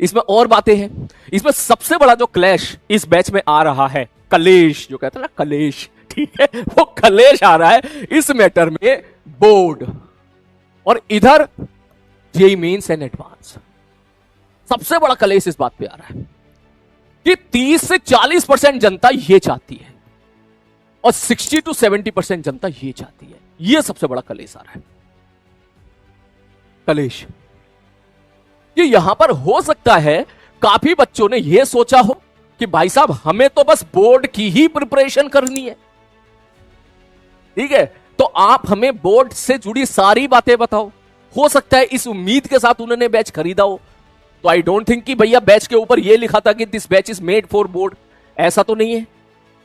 इसमें और बातें हैं। इसमें सबसे बड़ा जो क्लैश इस बैच में आ रहा है, कलेश जो कहते हैं ना, कलेश, ठीक है, वो कलेश आ रहा है इस मैटर में बोर्ड और इधर जेईई मेंस एंड एडवांस। सबसे बड़ा कलेश इस बात पे आ रहा है कि 30 से 40% जनता ये चाहती है और 60 to 70% जनता ये चाहती है। ये सबसे बड़ा कलेश आ रहा है। कलेश कि यहां पर हो सकता है काफी बच्चों ने यह सोचा हो कि भाई साहब हमें तो बस बोर्ड की ही प्रिपरेशन करनी है, ठीक है, तो आप हमें बोर्ड से जुड़ी सारी बातें बताओ। हो सकता है इस उम्मीद के साथ उन्होंने बैच खरीदा हो। तो आई डोंट थिंक कि भैया बैच के ऊपर यह लिखा था कि this batch is made for board, ऐसा तो नहीं है।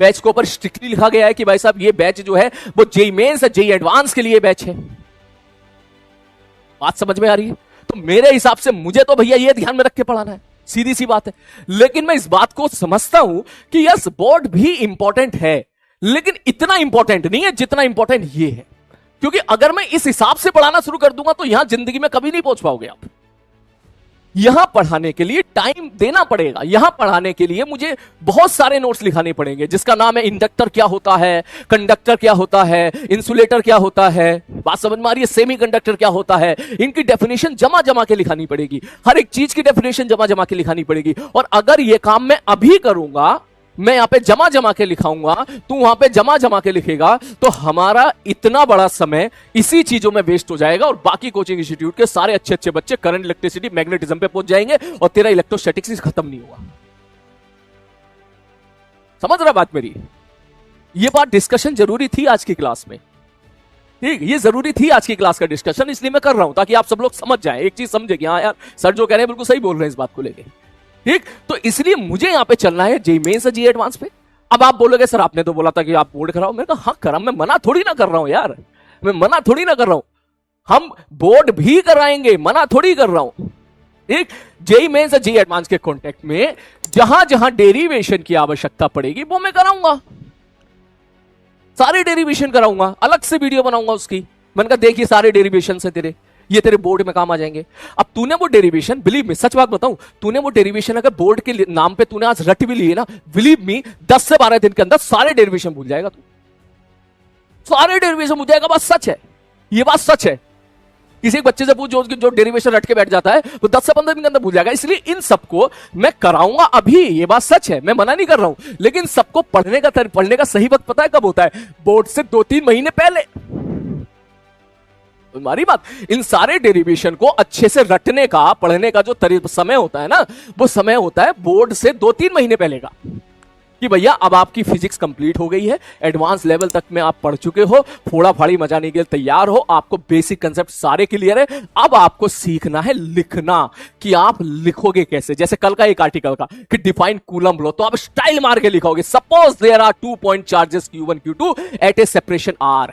बैच के ऊपर स्ट्रिक्टली लिखा गया है कि भाई साहब ये बैच जो है वो जेईई मेंस या जेईई एडवांस के लिए बैच है। बात समझ में आ रही है? तो मेरे हिसाब से मुझे तो भैया ये ध्यान में रख के पढ़ाना है, सीधी सी बात है। लेकिन मैं इस बात को समझता हूं कि यस बोर्ड भी इंपॉर्टेंट है, लेकिन इतना इंपॉर्टेंट नहीं है जितना इंपॉर्टेंट ये है। क्योंकि अगर मैं इस हिसाब से पढ़ाना शुरू कर दूंगा तो यहां जिंदगी में कभी नहीं पहुंच पाओगे आप। यहां पढ़ाने के लिए टाइम देना पड़ेगा। यहां पढ़ाने के लिए मुझे बहुत सारे नोट्स लिखाने पड़ेंगे, जिसका नाम है इंडक्टर क्या होता है, कंडक्टर क्या होता है, इंसुलेटर क्या होता है, बात समझ में आ रही है, सेमी कंडक्टर क्या होता है। इनकी डेफिनेशन जमा जमा के लिखानी पड़ेगी, हर एक चीज की डेफिनेशन जमा जमा के लिखानी पड़ेगी। और अगर यह काम मैं अभी करूंगा, मैं यहां पे जमा जमा के लिखाऊंगा, तू वहां पे जमा जमा के लिखेगा, तो हमारा इतना बड़ा समय इसी चीजों में वेस्ट हो जाएगा और बाकी कोचिंग इंस्टीट्यूट के सारे अच्छे अच्छे बच्चे करंट, इलेक्ट्रिसिटी, मैग्नेटिज्म पे पहुंच जाएंगे और तेरा इलेक्ट्रोस्टैटिक्स खत्म नहीं हुआ। समझ रहा बात मेरी? ये बात डिस्कशन जरूरी थी आज की क्लास में, ठीक, ये जरूरी थी आज की क्लास का डिस्कशन, इसलिए मैं कर रहा हूं ताकि आप सब लोग समझ जाएं, एक चीज समझे कि हाँ यार सर जो कह रहे हैं बिल्कुल सही बोल रहे हैं इस बात को लेके, ठीक। तो इसलिए मुझे यहां पे चलना है जेईई मेंस से जेईई एडवांस पे। अब आप बोलोगे सर आपने तो बोला था कि आप बोर्ड कराओ, मैंने कहा हाँ करा, मैं मना थोड़ी ना कर रहा हूं यार, मैं मना थोड़ी ना कर रहा हूं, हम बोर्ड भी कराएंगे, मना थोड़ी कर रहा हूं, ठीक। जेईई मेंस से जेईई एडवांस के कॉन्टेक्ट में जहां जहां डेरिवेशन की आवश्यकता पड़ेगी वो मैं कराऊंगा, सारे डेरिवेशन कराऊंगा, अलग से वीडियो बनाऊंगा उसकी। मैंने कहा देखिए सारे डेरिवेशन से तेरे ये तेरे बोर्ड में काम आ जाएंगे। अब तूने वो डेरिवेशन, बिलीव मी, सच बात बताऊं, तूने वो डेरिवेशन अगर बोर्ड के नाम पे तूने आज रट भी लिए ना, बिलीव मी 10 से 12 दिन के अंदर सारे डेरिवेशन भूल जाएगा तू, सारे डेरिवेशन भूल जाएगा। बात सच है, ये बात सच है। किसी एक बच्चे से पूछ जो डेरिवेशन रट के बैठ जाता है वो 10 से 15 दिन के अंदर भूल जाएगा। इसलिए इन सबको मैं कराऊंगा अभी, ये बात सच है, मैं मना नहीं कर रहा हूं, लेकिन सबको पढ़ने का सही वक्त पता है कब होता है? बोर्ड से 2-3 महीने पहले। तुम्हारी बात, इन सारे डेरिवेशन को अच्छे से रटने का, पढ़ने का जो समय होता है ना, वो समय होता है बोर्ड से 2-3 महीने पहले का, कि भैया अब आपकी फिजिक्स कंप्लीट हो गई है, एडवांस लेवल तक में आप पढ़ चुके हो, फोड़ा फाड़ी मचाने के लिए तैयार हो, आपको बेसिक कंसेप्ट सारे क्लियर है। अब आपको सीखना है लिखना, कि आप लिखोगे कैसे। जैसे कल का एक आर्टिकल का कि डिफाइन कूलम लॉ, तो आप स्टाइल मार के लिखोगे, suppose there are 2 point charges Q1 Q2 at a separation R.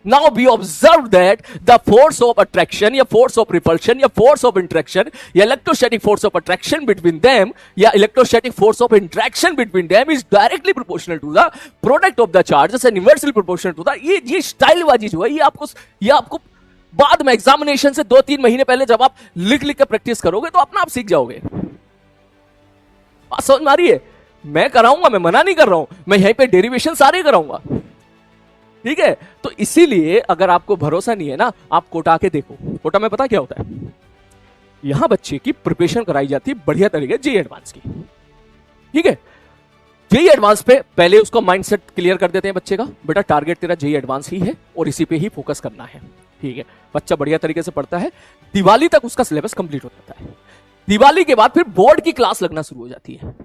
Now we observe that the force of attraction या force of repulsion या force of interaction या electrostatic force of attraction between them या electrostatic force of interaction between them is directly proportional to the product of the charges and inversely proportional to the, ये style बाजी जो है ये आपको बाद में एग्जामिनेशन से 2-3 महीने पहले जब आप लिख के प्रैक्टिस करोगे तो अपना आप सीख जाओगे। बात समझ में आ रही है? मैं कराऊंगा, मैं मना नहीं कर रहा हूं, मैं यहीं पे डेरिवेशन सारे कराऊंगा, ठीक है। तो इसीलिए अगर आपको भरोसा नहीं है ना, आप कोटा के देखो। कोटा में पता क्या होता है, यहां बच्चे की प्रिपरेशन कराई जाती है बढ़िया तरीके जेईई एडवांस की, ठीक है। जेईई एडवांस पे पहले उसको माइंडसेट क्लियर कर देते हैं बच्चे का, बेटा टारगेट तेरा जेईई एडवांस ही है और इसी पे ही फोकस करना है, ठीक है। बच्चा बढ़िया तरीके से पढ़ता है, दिवाली तक उसका सिलेबस कंप्लीट हो जाता है। दिवाली के बाद फिर बोर्ड की क्लास लगना शुरू हो जाती है,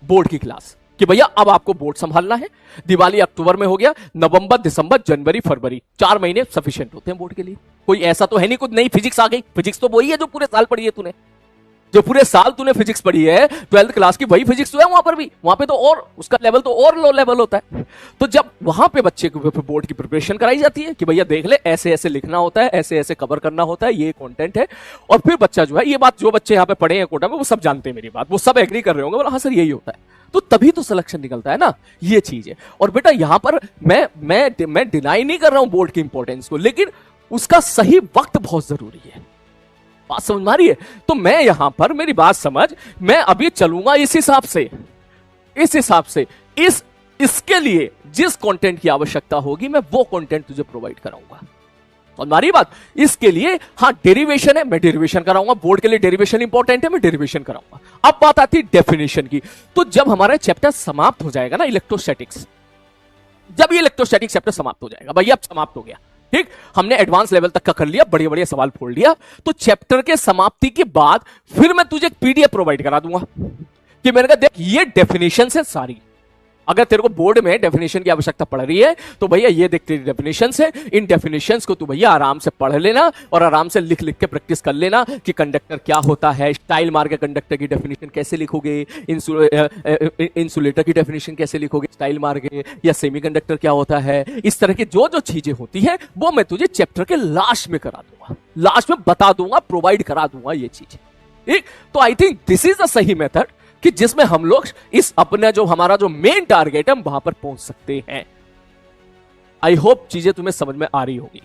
बोर्ड की क्लास, कि भैया अब आपको बोर्ड संभालना है। दिवाली अक्टूबर में हो गया, नवंबर, दिसंबर, जनवरी, फरवरी, 4 महीने सफिशिएंट होते हैं बोर्ड के लिए। कोई ऐसा तो है नहीं कुछ नई फिजिक्स आ गई, फिजिक्स तो वही है जो पूरे साल पढ़ी है तूने, जो पूरे साल तूने फिजिक्स पढ़ी है 12th क्लास की, वही फिजिक्स तो है वहां पर भी। वहां पे तो और उसका लेवल तो और लो लेवल होता है। तो जब वहां पे बच्चे को बोर्ड की प्रिपरेशन कराई जाती है कि भैया देख ले ऐसे ऐसे लिखना होता है, ऐसे ऐसे कवर करना होता है, ये कंटेंट है, और फिर बच्चा जो है, ये बात जो बच्चे यहाँ पे पढ़े हैं कोटा में वो सब जानते हैं मेरी बात, वो सब एग्री कर रहे होंगे, बोला हाँ सर यही होता है, तो तभी तो सिलेक्शन निकलता है ना, ये चीज है। और बेटा यहां पर मैं डिनाई नहीं कर रहा हूं बोर्ड की इंपॉर्टेंस को, लेकिन उसका सही वक्त बहुत जरूरी है। बात समझ में आ रही है? तो मैं यहां पर, मेरी बात समझ, मैं अभी चलूंगा इस हिसाब से, इसके लिए जिस कंटेंट की आवश्यकता होगी मैं वो कंटेंट तुझे प्रोवाइड कराऊंगा। समझ में आ रही बात? इसके लिए हाँ डेरिवेशन है, मैं डेरिवेशन कराऊंगा, बोर्ड के लिए डेरिवेशन इंपॉर्टेंट है, मैं डेरिवेशन कराऊंगा। अब बात आती है डेफिनेशन की। तो जब हमारा चैप्टर समाप्त हो जाएगा ना इलेक्ट्रोस्टैटिक्स, जब ये इलेक्ट्रोस्टैटिक चैप्टर समाप्त हो जाएगा, भैया अब समाप्त हो गया, ठीक, हमने एडवांस लेवल तक का कर लिया, बढ़िया बढ़िया सवाल फोड़ लिया, तो चैप्टर के समाप्ति के बाद फिर मैं तुझे एक पीडीएफ प्रोवाइड करा दूंगा कि मैंने कहा देख ये डेफिनेशन है सारी, अगर तेरे को बोर्ड में डेफिनेशन की आवश्यकता पड़ रही है तो भैया ये देख तेरी डेफिनेशंस है, इन डेफिनेशंस को तू भैया आराम से पढ़ लेना और आराम से लिख लिख के प्रैक्टिस कर लेना कि कंडक्टर क्या होता है, स्टाइल मार के कंडक्टर की डेफिनेशन कैसे लिखोगे, इंसुलेटर की डेफिनेशन कैसे लिखोगे स्टाइल मार के, या सेमीकंडक्टर क्या होता है, इस तरह की जो जो चीजें होती है वो मैं तुझे चैप्टर के लास्ट में करा दूंगा, लास्ट में बता दूंगा, प्रोवाइड करा दूंगा ये चीज, ठीक। तो I think this is the सही मेथड कि जिसमें हम लोग इस अपना जो हमारा जो मेन टारगेट है हम वहां पर पहुंच सकते हैं। आई होप चीजें तुम्हें समझ में आ रही होगी,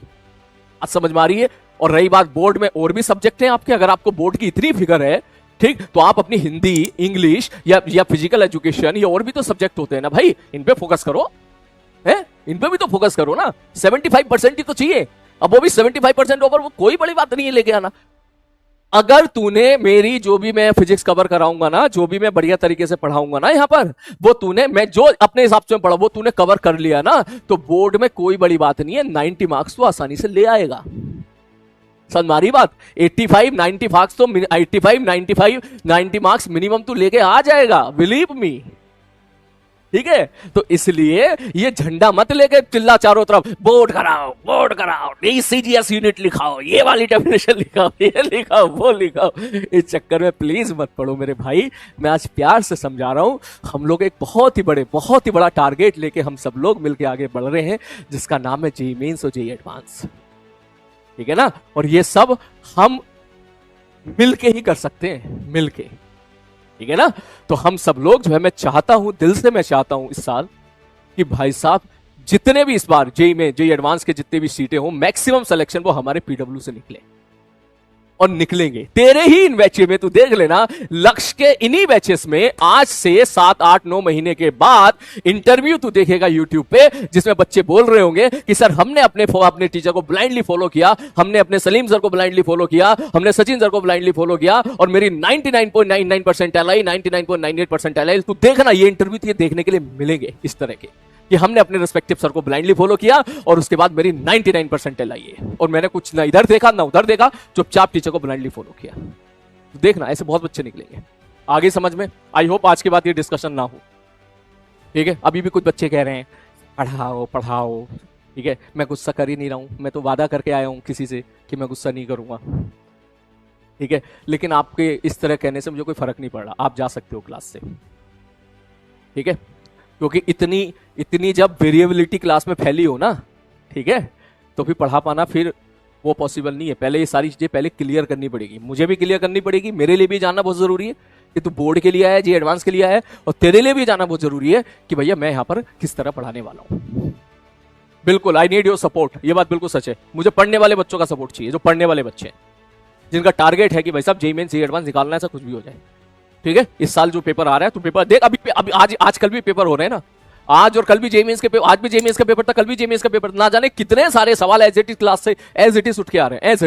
आज समझ में आ रही है। और रही बात बोर्ड में और भी सब्जेक्ट हैं आपके, अगर आपको बोर्ड की इतनी फिगर है, ठीक, तो आप अपनी हिंदी, इंग्लिश या फिजिकल एजुकेशन या और भी तो सब्जेक्ट होते हैं ना भाई, इन पे फोकस करो, है इन पे भी तो फोकस करो ना। 75% ही तो चाहिए, अब वो भी 75% ओवर, वो कोई बड़ी बात नहीं है लेके आना। अगर तूने मेरी जो भी मैं फिजिक्स कवर कराऊंगा ना, जो भी मैं बढ़िया तरीके से पढ़ाऊंगा ना यहाँ पर, वो तूने, मैं जो अपने हिसाब से पढ़ा वो तूने कवर कर लिया ना, तो बोर्ड में कोई बड़ी बात नहीं है, 90 मार्क्स तो आसानी से ले आएगा। समझ मारी बात? 85 90 मार्क्स तो 85 90 मार्क्स मिनिमम तू लेके आ जाएगा, बिलीव मी, ठीक है। तो इसलिए ये झंडा मत लेके चिल्ला चारों तरफ, बोर्ड कराओ, ये सीजीएस यूनिट लिखाओ, ये वाली डेफिनेशन लिखाओ, ये लिखाओ, वो लिखाओ, इस चक्कर में प्लीज मत पड़ो मेरे भाई। मैं आज प्यार से समझा रहा हूं, हम लोग एक बहुत ही बड़ा टारगेट लेके हम सब लोग मिलके आगे बढ़ रहे हैं, जिसका नाम है जेईई मेंस और जेईई एडवांस, ठीक है ना। और ये सब हम मिलके ही कर सकते हैं, मिलके, ठीक है ना। तो हम सब लोग जो है, मैं चाहता हूं, दिल से मैं चाहता हूं इस साल कि भाई साहब जितने भी इस बार जेईई में, जेईई एडवांस के जितने भी सीटें हो, मैक्सिमम सिलेक्शन वो हमारे पीडब्ल्यू से निकले और निकलेंगे तेरे ही इन बैचेस में। तू देख लेना, लक्ष्य के इन्हीं बैचेस में आज से 7 8 9 महीने के बाद इंटरव्यू तू देखेगा यूट्यूब पे, जिसमें बच्चे बोल रहे होंगे कि सर हमने अपने टीचर को ब्लाइंडली फॉलो किया, हमने अपने सलीम सर को ब्लाइंडली फॉलो किया, हमने सचिन सर को ब्लाइंडली फॉलो किया और मेरी 99.99% आई, 99.98% आई। तू देखना, ये इंटरव्यू तुझे देखने के लिए मिलेंगे इस तरह के कि हमने अपने रिस्पेक्टिव सर को ब्लाइंडली फॉलो किया और उसके बाद मेरी 99% आई है और मैंने कुछ ना इधर देखा ना उधर देखा, चुपचाप टीचर को ब्लाइंडली फॉलो किया। तो देखना, ऐसे बहुत बच्चे निकलेंगे आगे समझ में। आई होप आज के बाद ये डिस्कशन ना हो, ठीक है। अभी भी कुछ बच्चे कह रहे हैं पढ़ाओ, ठीक है। मैं गुस्सा कर ही नहीं रहा हूं, मैं तो वादा करके आया हूं किसी से कि मैं गुस्सा नहीं करूंगा, ठीक है। लेकिन आपके इस तरह कहने से मुझे कोई फर्क नहीं पड़ रहा, आप जा सकते हो क्लास से, ठीक है। क्योंकि इतनी जब वेरिएबिलिटी क्लास में फैली हो ना, ठीक है, तो फिर पढ़ा पाना फिर वो पॉसिबल नहीं है। पहले ये सारी चीजें पहले क्लियर करनी पड़ेगी, मुझे भी क्लियर करनी पड़ेगी, मेरे लिए भी जानना बहुत जरूरी है कि तू बोर्ड के लिए आया है, जी एडवांस के लिए आया है, और तेरे लिए भी जानना बहुत जरूरी है कि भैया मैं यहाँ पर किस तरह पढ़ाने वाला हूँ। बिल्कुल, आई नीड योर सपोर्ट, ये बात बिल्कुल सच है। मुझे पढ़ने वाले बच्चों का सपोर्ट चाहिए, जो पढ़ने वाले बच्चे हैं, जिनका टारगेट है कि भाई साहब जेईई मेंस जेईई एडवांस निकालना है, ऐसा कुछ भी हो जाए, ठीक है। इस साल जो पेपर आ रहा है, तो पेपर देख, अभी आज कल भी पेपर हो रहे हैं ना, आज और कल भी जेईई मेंस के पेपर, आज भी जेईई मेंस का पेपर था, कल भी जेईई मेंस का पेपर, ना जाने कितने सारे सवाल एज इट इज क्लास से एज इट इज उठ के आ रहे हैं, एज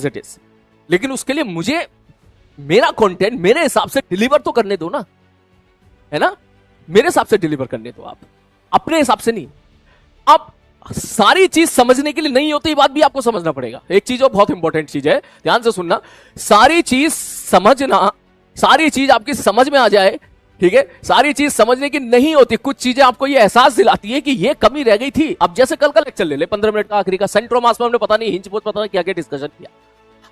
इट इज। लेकिन उसके लिए मुझे मेरा कंटेंट मेरे हिसाब से डिलीवर तो करने दो ना, है ना, मेरे हिसाब से डिलीवर करने दो, आप अपने हिसाब से नहीं। अब सारी चीज समझने के लिए नहीं होती, बात भी आपको समझना पड़ेगा। एक चीज और बहुत इंपॉर्टेंट चीज है, ध्यान से सुनना, सारी चीज समझना, सारी चीज आपकी समझ में आ जाए, ठीक है, सारी चीज समझने की नहीं होती। कुछ चीजें आपको ये एहसास दिलाती है कि ये कमी रह गई थी। अब जैसे कल का लेक्चर ले ले, 15 मिनट का आखिरी का, सेंट्रोमास में हमने पता नहीं हिंच पता नहीं क्या क्या डिस्कशन किया।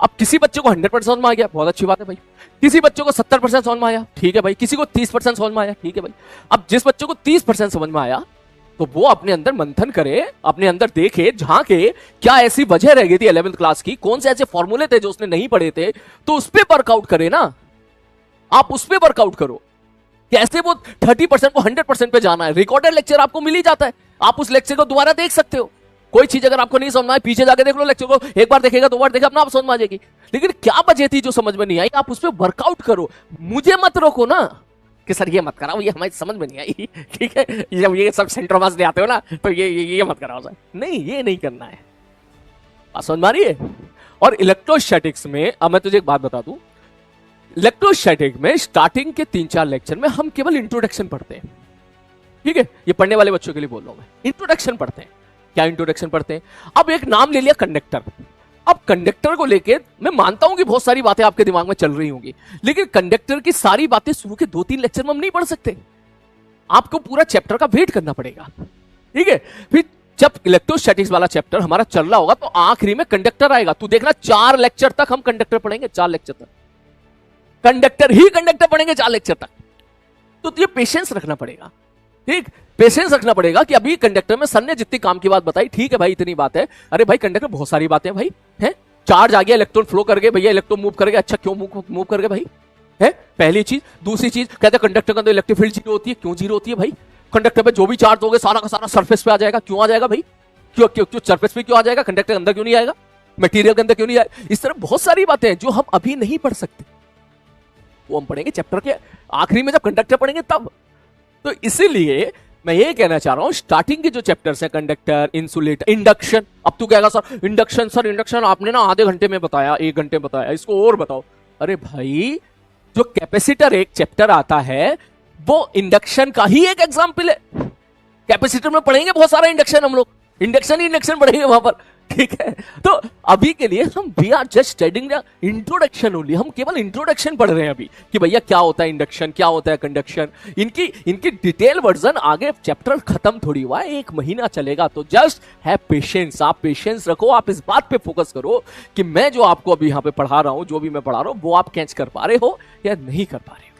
अब किसी बच्चे को 100% समझ में आ गया, बहुत अच्छी बात है भाई। किसी बच्चे को 70% समझ में आया, ठीक है भाई। किसी को 30% समझ में आया, ठीक है भाई। अब जिस बच्चे को 30% समझ में आया, तो वो अपने अंदर मंथन करे, अपने अंदर देखे, झांके, क्या ऐसी वजह रह गई थी 11th क्लास की, कौन से ऐसे फॉर्मूले थे जो उसने नहीं पढ़े थे, तो उस पर वर्कआउट करे ना, आप उस पर वर्कआउट करो। कैसे वो 30% को 100% पे जाना है, रिकॉर्डेड लेक्चर आपको मिल ही जाता है, आप उस लेक्चर को दोबारा देख सकते हो, कोई चीज अगर आपको नहीं समझ में आए, पीछे जाके देख लो लेक्चर को, एक बार देखेगा, दो बार देखेगा, अपना आप समझ में आ जाएगी। लेकिन क्या वजह थी जो समझ में नहीं आई, आप उस पर वर्कआउट करो, मुझे मत रोको ना कि सर ये मत कराओ, ये हमारी समझ में नहीं आई। ठीक है, जब ये सब सेंटर मास ले आते हो ना, तो ये मत कराओ सर, नहीं ये नहीं करना है। बात समझ में आ रही है? और इलेक्ट्रोस्टैटिक्स में, अब मैं तुझे एक बात बता दूं, इलेक्ट्रोस्टैटिक में स्टार्टिंग के 3-4 लेक्चर में हम केवल इंट्रोडक्शन पढ़ते हैं। ठीक है, ये पढ़ने वाले बच्चों के लिए बोल रहा हूं मैं, इंट्रोडक्शन पढ़ते हैं। क्या इंट्रोडक्शन पढ़ते हैं? अब एक नाम ले लिया कंडक्टर। अब कंडक्टर को लेके मैं मानता हूं कि बहुत सारी बातें आपके दिमाग में चल रही होंगी, लेकिन कंडक्टर की सारी बातें शुरू के 2-3 लेक्चर में हम नहीं पढ़ सकते, आपको पूरा चैप्टर का वेट करना पड़ेगा। ठीक है, फिर जब इलेक्ट्रोस्टैटिक्स वाला चैप्टर हमारा चल रहा होगा तो आखिरी में कंडक्टर आएगा। तू देखना 4 लेक्चर तक हम कंडक्टर पढ़ेंगे, 4 लेक्चर तक कंडक्टर ही कंडक्टर पढ़ेंगे, 4 लेक्चर तक। तो तुझे पेशेंस रखना पड़ेगा। ठीक, पेशेंस रखना पड़ेगा कि अभी कंडक्टर में सर ने जितनी काम की बात बताई, ठीक है भाई इतनी बात है, अरे भाई कंडक्टर बहुत सारी बातें भाई है, चार्ज आ गया, इलेक्ट्रॉन फ्लो कर गए भैया, इलेक्ट्रॉन मूव कर गए, अच्छा क्यों मूव कर गए भाई है, पहली चीज। दूसरी चीज कहते हैं कंडक्टर के अंदर इलेक्ट्रिक फील्ड जीरो होती है, क्यों जीरो होती है भाई? कंडक्टर पे जो भी चार्ज होगा सारा का सारा सरफेस पे आ जाएगा, क्यों आ जाएगा भाई? क्यों क्यों क्यों सरफेस पे क्यों आ जाएगा, कंडक्टर के अंदर क्यों नहीं आएगा, मटेरियल के अंदर क्यों नहीं आएगा? इस तरह बहुत सारी बातें हैं जो हम अभी नहीं पढ़ सकते, वो हम पढ़ेंगे चैप्टर के आखिरी में, जब कंडक्टर पढ़ेंगे तब। तो इसीलिए मैं ये कहना चाह रहा हूं, स्टार्टिंग के जो चैप्टर्स हैं, कंडक्टर, इंसुलेटर, इंडक्शन। अब तू कहेगा सर इंडक्शन आपने ना आधे घंटे में बताया, 1 घंटे में बताया, इसको और बताओ। अरे भाई जो कैपेसिटर एक चैप्टर आता है वो इंडक्शन का ही एक एग्जाम्पल है। कैपेसिटर में पढ़ेंगे बहुत सारा इंडक्शन, हम लोग इंडक्शन ही इंडक्शन पढ़ेंगे वहां पर। ठीक है, तो अभी के लिए हम we are just studying the introduction only, हम केवल इंट्रोडक्शन पढ़ रहे हैं अभी कि भैया क्या होता है इंडक्शन, क्या होता है कंडक्शन। इनकी डिटेल वर्जन आगे चैप्टर खत्म थोड़ी हुआ है, 1 महीना चलेगा। तो जस्ट हैव पेशेंस, आप पेशेंस रखो, आप इस बात पे फोकस करो कि मैं जो आपको अभी यहां पे पढ़ा रहा हूं, जो भी मैं पढ़ा रहा हूं वो आप कैच कर पा रहे हो या नहीं कर पा रहे हो।